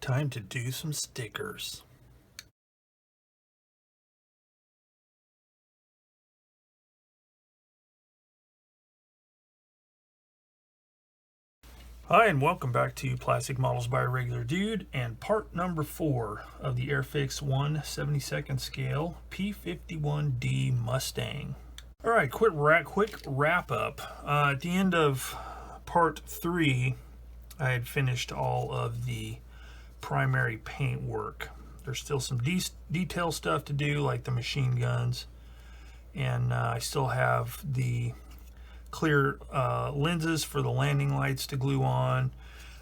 Time to do some stickers. Hi, and welcome back to Plastic Models by a Regular Dude and part number 4 of the Airfix 1/72nd scale P-51D Mustang. Alright, quick wrap up. At the end of part 3, I had finished all of the primary paint work. There's still some detail stuff to do, like the machine guns, and I still have the clear lenses for the landing lights to glue on.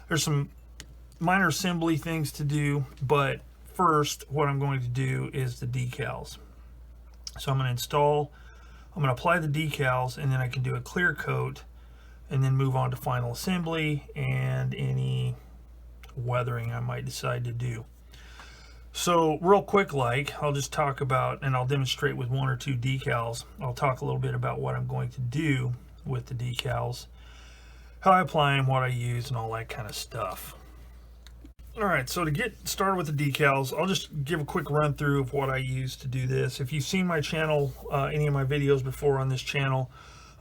There's some minor assembly things to do, but first what I'm going to do is the decals. So I'm going to apply the decals, and then I can do a clear coat and then move on to final assembly and any weathering I might decide to do. So real quick, I'll just talk about, and I'll demonstrate with 1 or 2 decals. I'll talk a little bit about what I'm going to do with the decals, how I apply them, what I use, and all that kind of stuff. Alright, so to get started with the decals, I'll just give a quick run through of what I use to do this. If you've seen my channel, any of my videos before on this channel,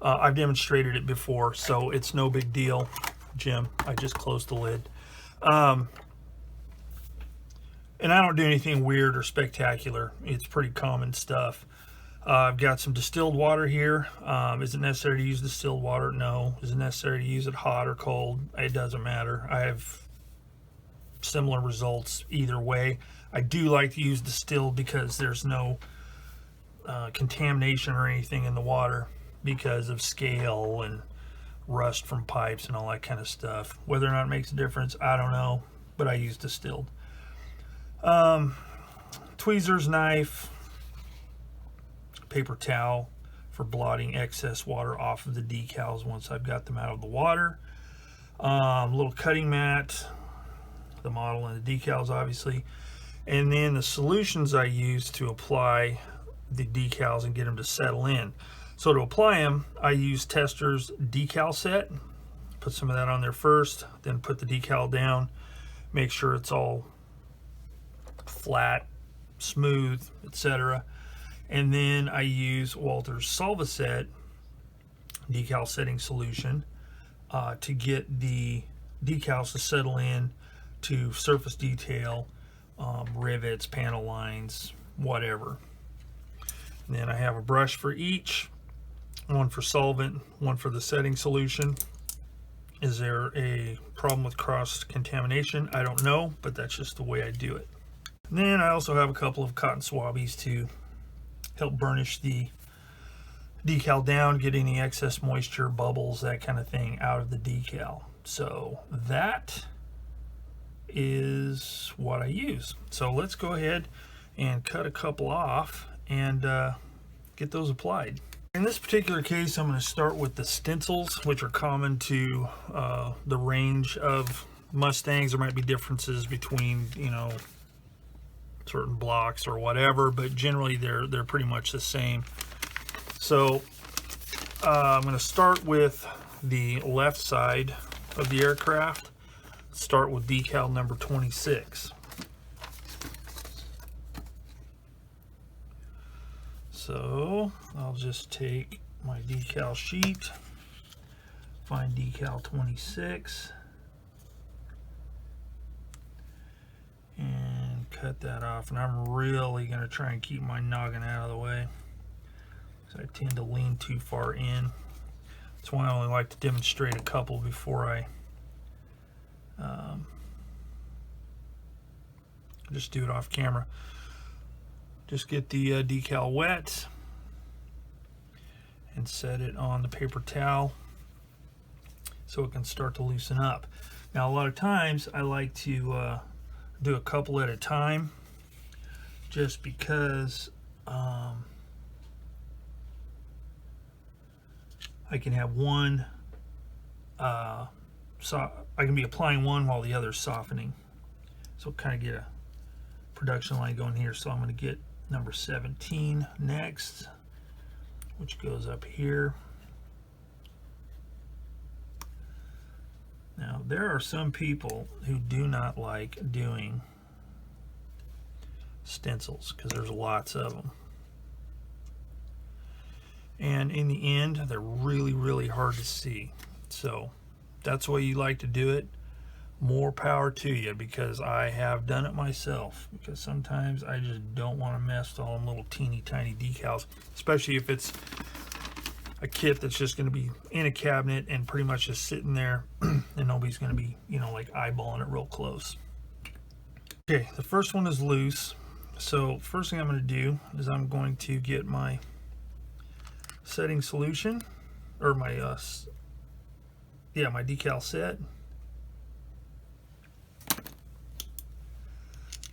I've demonstrated it before, so it's no big deal. Jim, I just closed the lid. And I don't do anything weird or spectacular. It's pretty common stuff. I've got some distilled water here. Is it necessary to use distilled water? No. Is it necessary to use it hot or cold? It doesn't matter. I have similar results either way. I do like to use distilled because there's no contamination or anything in the water because of scale and rust from pipes and all that kind of stuff. Whether or not it makes a difference, I don't know, but I use distilled. Tweezers, knife, paper towel for blotting excess water off of the decals once I've got them out of the water. Little cutting mat, the model and the decals obviously, and then the solutions I use to apply the decals and get them to settle in. So to apply them, I use Tester's decal set. Put some of that on there first, then put the decal down, make sure it's all flat, smooth, etc. And then I use Walther's Solvaset decal setting solution to get the decals to settle in to surface detail, rivets, panel lines, whatever. And then I have a brush for each, one for solvent, one for the setting solution. Is there a problem with cross contamination? I don't know, but that's just the way I do it. And then I also have a couple of cotton swabbies to help burnish the decal down, get any excess moisture, bubbles, that kind of thing out of the decal. So that is what I use. So let's go ahead and cut a couple off and get those applied. In this particular case, I'm going to start with the stencils, which are common to the range of Mustangs. There might be differences between, certain blocks or whatever, but generally they're pretty much the same. So I'm going to start with the left side of the aircraft. Start with decal number 26. So I'll just take my decal sheet, find decal 26, and cut that off. And I'm really going to try and keep my noggin out of the way because I tend to lean too far in. That's why I only like to demonstrate a couple before I just do it off camera. Just get the decal wet and set it on the paper towel so it can start to loosen up. Now a lot of times I like to do a couple at a time just because I can have one I can be applying one while the other's softening, so kind of get a production line going here. So I'm going to get number 17 next, which goes up here. Now, there are some people who do not like doing stencils because there's lots of them. And in the end, they're really, really hard to see. So that's the way you like to do it. More power to you, because I have done it myself. Because sometimes I just don't want to mess with all them little teeny tiny decals, especially if it's a kit that's just going to be in a cabinet and pretty much just sitting there, and nobody's going to be, you know, like eyeballing it real close. Okay, the first one is loose. So first thing I'm going to do is I'm going to get my setting solution, or my my decal set.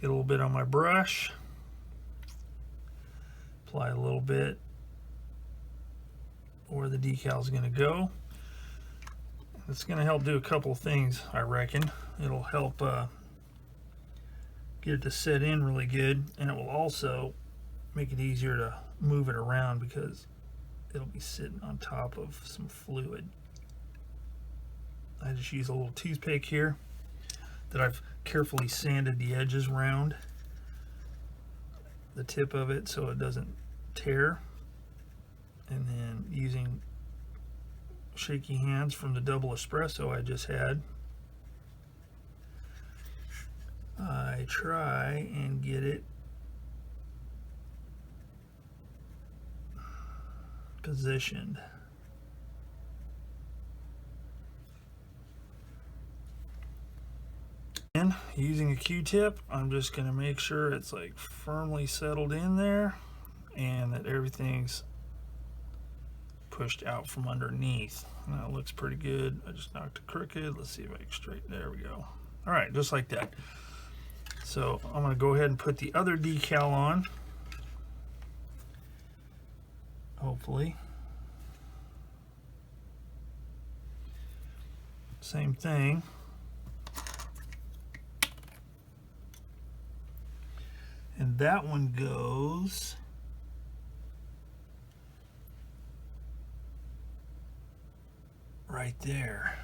Get a little bit on my brush, apply a little bit where the decal is going to go. It's going to help do a couple of things, I reckon. It'll help get it to set in really good, and it will also make it easier to move it around because it'll be sitting on top of some fluid. I just use a little toothpick here that I've carefully sanded the edges around the tip of it so it doesn't tear. And then using shaky hands from the double espresso I just had, I try and get it positioned. And using a Q-tip, I'm just going to make sure it's like firmly settled in there and that everything's pushed out from underneath. Now it looks pretty good. I just knocked it crooked. Let's see if I can straighten. There we go. All right, just like that. So I'm going to go ahead and put the other decal on. Hopefully. Same thing. And that one goes right there.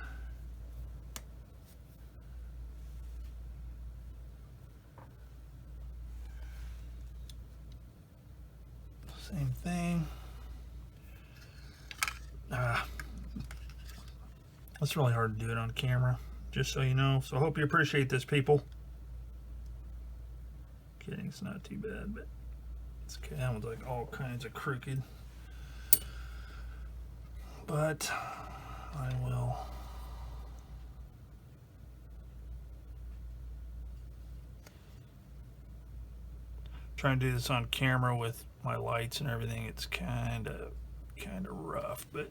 Same thing. It's really hard to do it on camera, just so you know. So I hope you appreciate this, people. Kidding, it's not too bad, but it's okay. That one's like all kinds of crooked. But I will try and do this on camera with my lights and everything. It's kind of rough, but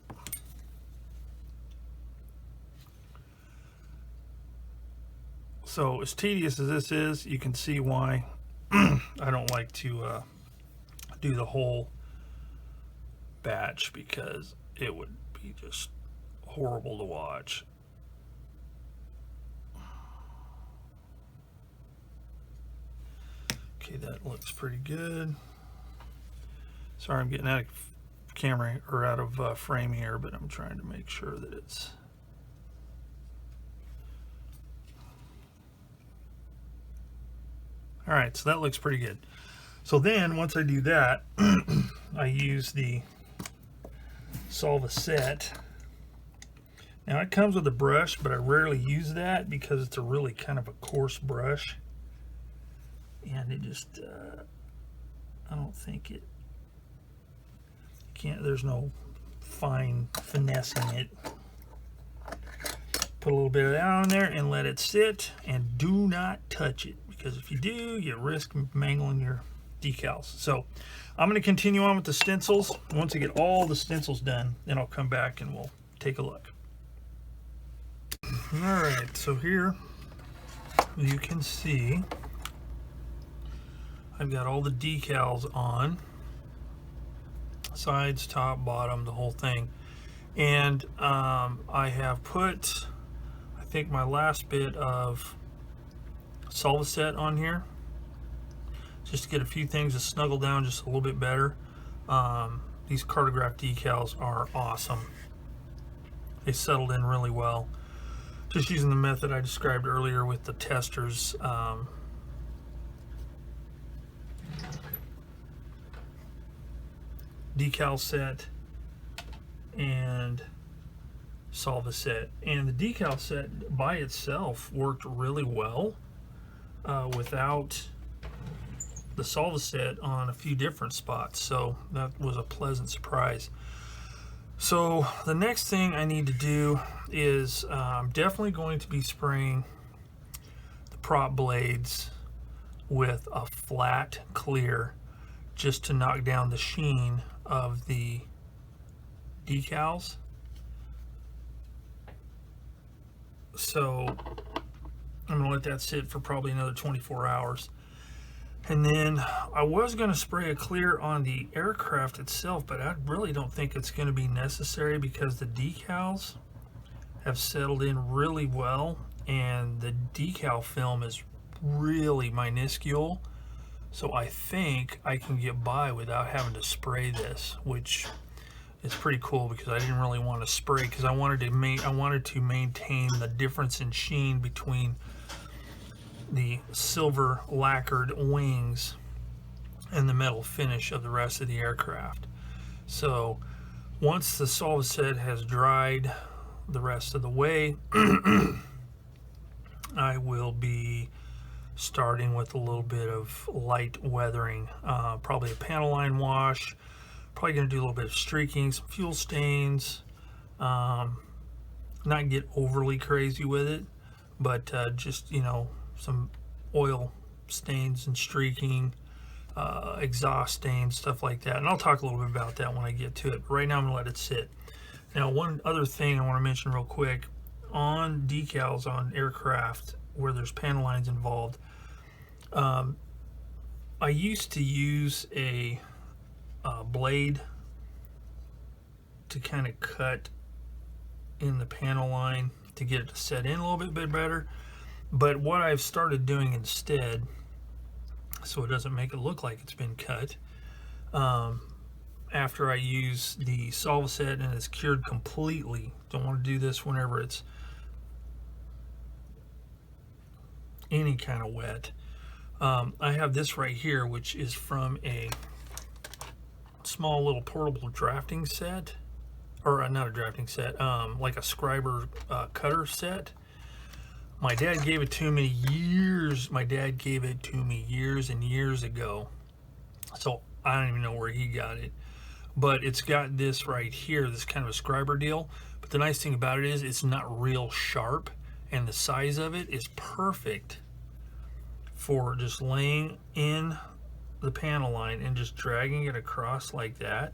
so as tedious as this is, you can see why I don't like to do the whole batch, because it would be just horrible to watch. Okay, that looks pretty good. Sorry, I'm getting out of camera or out of frame here, but I'm trying to make sure that it's all right. So that looks pretty good. So then once I do that, I use the Solve Set. Now it comes with a brush, but I rarely use that because it's a really kind of a coarse brush, and it just I don't think it can't, there's no fine finessing it. Put a little bit of that on there and let it sit, and do not touch it, because if you do, you risk mangling your decals. So I'm going to continue on with the stencils. Once I get all the stencils done, then I'll come back and we'll take a look. All right, so here you can see I've got all the decals on, sides, top, bottom, the whole thing. And I have put, I think, my last bit of Solve Set on here, just to get a few things to snuggle down just a little bit better. These Cartograph decals are awesome. They settled in really well. Just using the method I described earlier with the testers. Decal set and solve set. And the decal set by itself worked really well without the solve set on a few different spots, so that was a pleasant surprise. So the next thing I need to do is I'm definitely going to be spraying the prop blades with a flat clear just to knock down the sheen of the decals. So I'm gonna let that sit for probably another 24 hours. And then I was going to spray a clear on the aircraft itself, but I really don't think it's going to be necessary because the decals have settled in really well and the decal film is really minuscule. So I think I can get by without having to spray this, which is pretty cool because I didn't really want to spray because I wanted to maintain the difference in sheen between the silver lacquered wings and the metal finish of the rest of the aircraft. So once the solve set has dried the rest of the way, I will be starting with a little bit of light weathering, probably a panel line wash, probably going to do a little bit of streaking, some fuel stains, not get overly crazy with it, but just, you know, some oil stains and streaking, exhaust stains, stuff like that. And I'll talk a little bit about that when I get to it. But right now I'm going to let it sit. Now, one other thing I want to mention real quick, on decals on aircraft where there's panel lines involved, I used to use a blade to kind of cut in the panel line to get it to set in a little bit better. But what I've started doing instead, so it doesn't make it look like it's been cut, after I use the solve set and it's cured completely, don't want to do this whenever it's any kind of wet, I have this right here, which is from a small little portable drafting set, or not a drafting set, like a scriber cutter set. My dad gave it to me years and years ago, so I don't even know where he got it, but it's got this right here, this kind of a scriber deal. But the nice thing about it is it's not real sharp, and the size of it is perfect for just laying in the panel line and just dragging it across like that,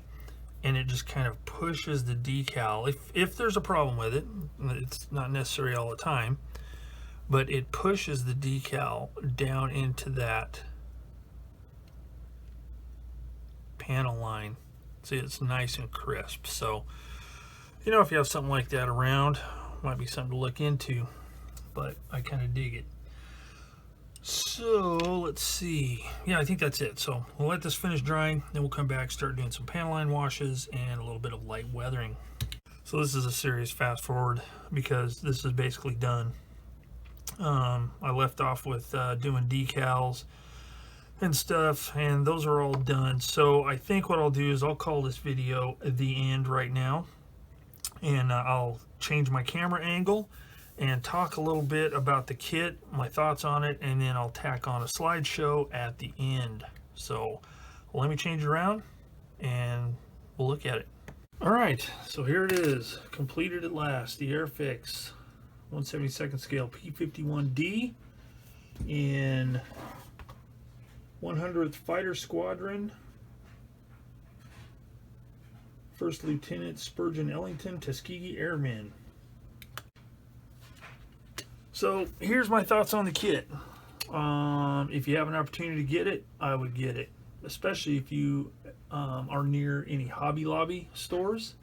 and it just kind of pushes the decal. If there's a problem with it, it's not necessary all the time, but it pushes the decal down into that panel line. See, it's nice and crisp. So, you know, if you have something like that around, might be something to look into, but I kind of dig it. So let's see. Yeah, I think that's it. So we'll let this finish drying, then we'll come back, start doing some panel line washes and a little bit of light weathering. So this is a serious fast forward because this is basically done. I left off with doing decals and stuff, and those are all done. So I think what I'll do is I'll call this video the end right now, and I'll change my camera angle and talk a little bit about the kit, my thoughts on it, and then I'll tack on a slideshow at the end. So let me change it around and we'll look at it. All right, so here it is, completed at last, the Airfix 1/72nd scale P-51D in 100th Fighter Squadron, First Lieutenant Spurgeon Ellington, Tuskegee Airmen. So here's my thoughts on the kit. If you have an opportunity to get it, I would get it, especially if you are near any Hobby Lobby stores,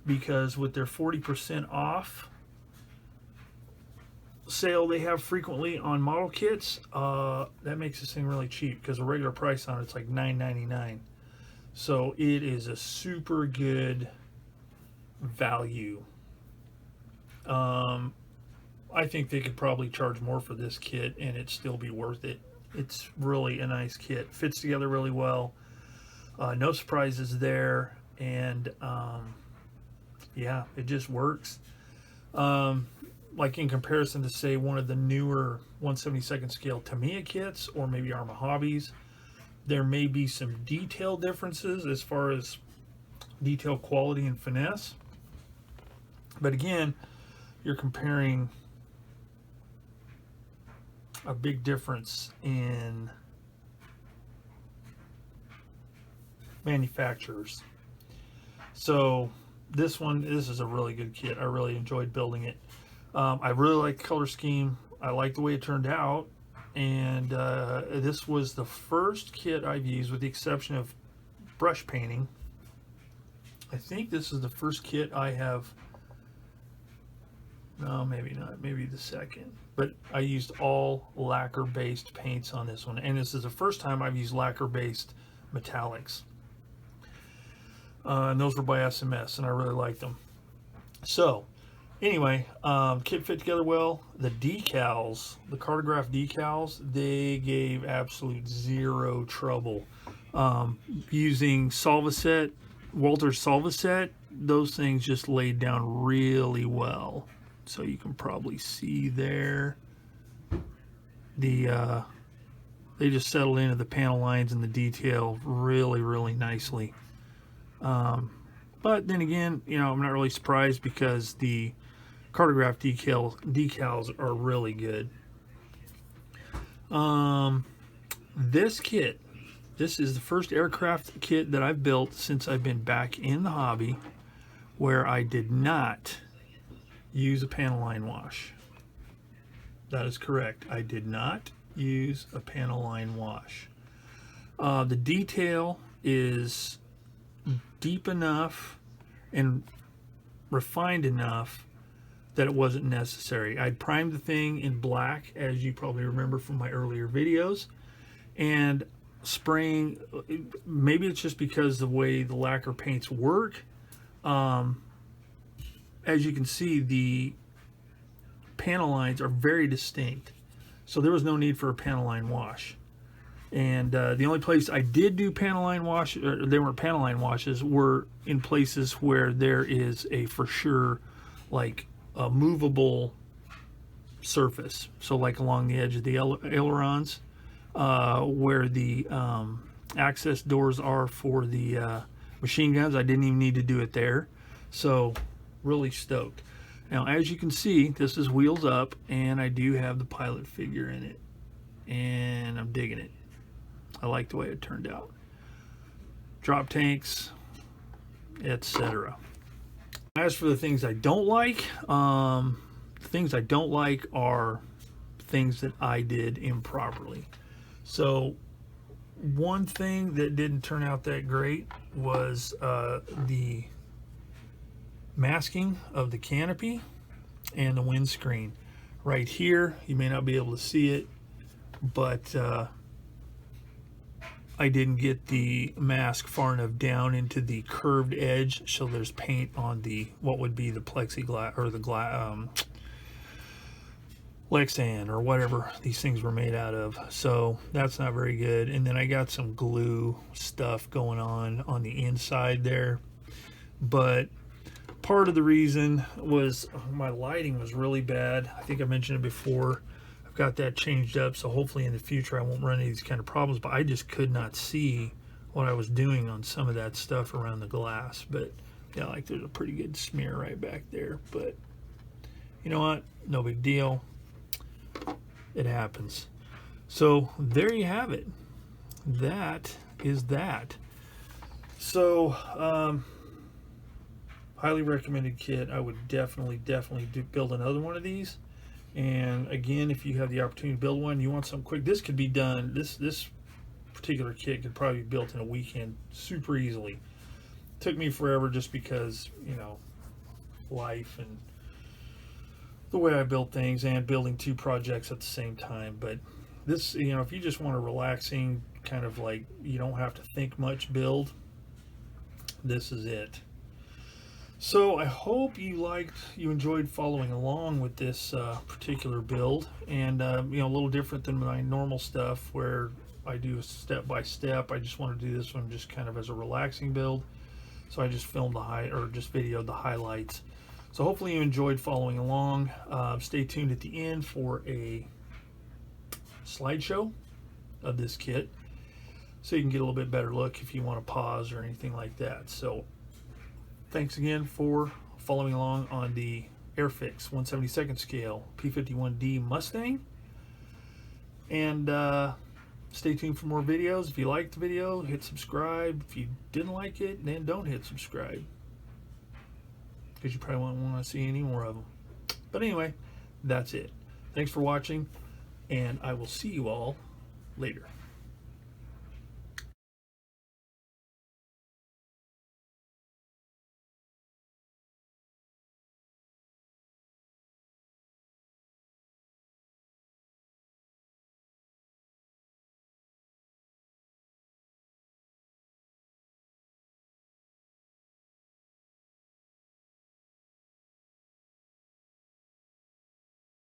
because with their 40% off sale they have frequently on model kits, that makes this thing really cheap, because the regular price on it's like $9.99. So it is a super good value. I think they could probably charge more for this kit and it still be worth it. It's really a nice kit. Fits together really well. No surprises there. And yeah, it just works. Like in comparison to, say, one of the newer 1/72nd scale Tamiya kits or maybe Arma Hobbies, there may be some detail differences as far as detail quality and finesse. But again, you're comparing a big difference in manufacturers. So this is a really good kit. I really enjoyed building it. I really like the color scheme. I like the way it turned out. And this was the first kit I've used, with the exception of brush painting. I think this is the first kit I have. No, maybe not. Maybe the second. But I used all lacquer-based paints on this one. And this is the first time I've used lacquer-based metallics. And those were by SMS, and I really liked them. So, anyway, kit fit together well. The decals, the Cartograph decals, they gave absolute zero trouble. Using Solvaset, Walter's Solvaset, those things just laid down really well. So you can probably see there, they just settled into the panel lines and the detail really, really nicely. But then again, you know, I'm not really surprised because the Cartograph decals are really good. This kit, this is the first aircraft kit that I've built since I've been back in the hobby where I did not use a panel line wash. That is correct. I did not use a panel line wash. The detail is deep enough and refined enough that it wasn't necessary. I primed the thing in black, as you probably remember from my earlier videos, and spraying, maybe it's just because the way the lacquer paints work. As you can see, the panel lines are very distinct, so there was no need for a panel line wash. And the only place I did do panel line wash, or they weren't panel line washes, were in places where there is a for sure like a movable surface. So like along the edge of the ailerons, where the access doors are for the machine guns. I didn't even need to do it there. So really stoked. Now, as you can see, this is wheels up, and I do have the pilot figure in it, and I'm digging it. I like the way it turned out. Drop tanks, etc. As for the things I don't like, the things I don't like are things that I did improperly. So one thing that didn't turn out that great was the masking of the canopy and the windscreen. Right here, you may not be able to see it, but I didn't get the mask far enough down into the curved edge, so there's paint on the what would be the plexiglass or the Lexan or whatever these things were made out of. So that's not very good. And then I got some glue stuff going on the inside there. But part of the reason was my lighting was really bad. I think I mentioned it before. I've got that changed up, so hopefully in the future I won't run into these kind of problems, but I just could not see what I was doing on some of that stuff around the glass. But yeah, like there's a pretty good smear right back there, but you know what, no big deal, it happens. So there you have it. That is that. So highly recommended kit. I would definitely build another one of these. And again, if you have the opportunity to build one, you want something quick, this could be done. This particular kit could probably be built in a weekend super easily. Took me forever just because, you know, life and the way I build things and building two projects at the same time. But this, you know, if you just want a relaxing kind of like you don't have to think much build, this is it. So I hope you enjoyed following along with this particular build, and you know, a little different than my normal stuff where I do step by step. I just want to do this one just kind of as a relaxing build. So I just filmed just videoed the highlights. So hopefully you enjoyed following along. Stay tuned at the end for a slideshow of this kit, so you can get a little bit better look if you want to pause or anything like that. So thanks again for following along on the Airfix 1/72nd scale P-51D Mustang, and stay tuned for more videos. If you liked the video, hit subscribe. If you didn't like it, then don't hit subscribe, because you probably won't want to see any more of them. But anyway, that's it. Thanks for watching, and I will see you all later.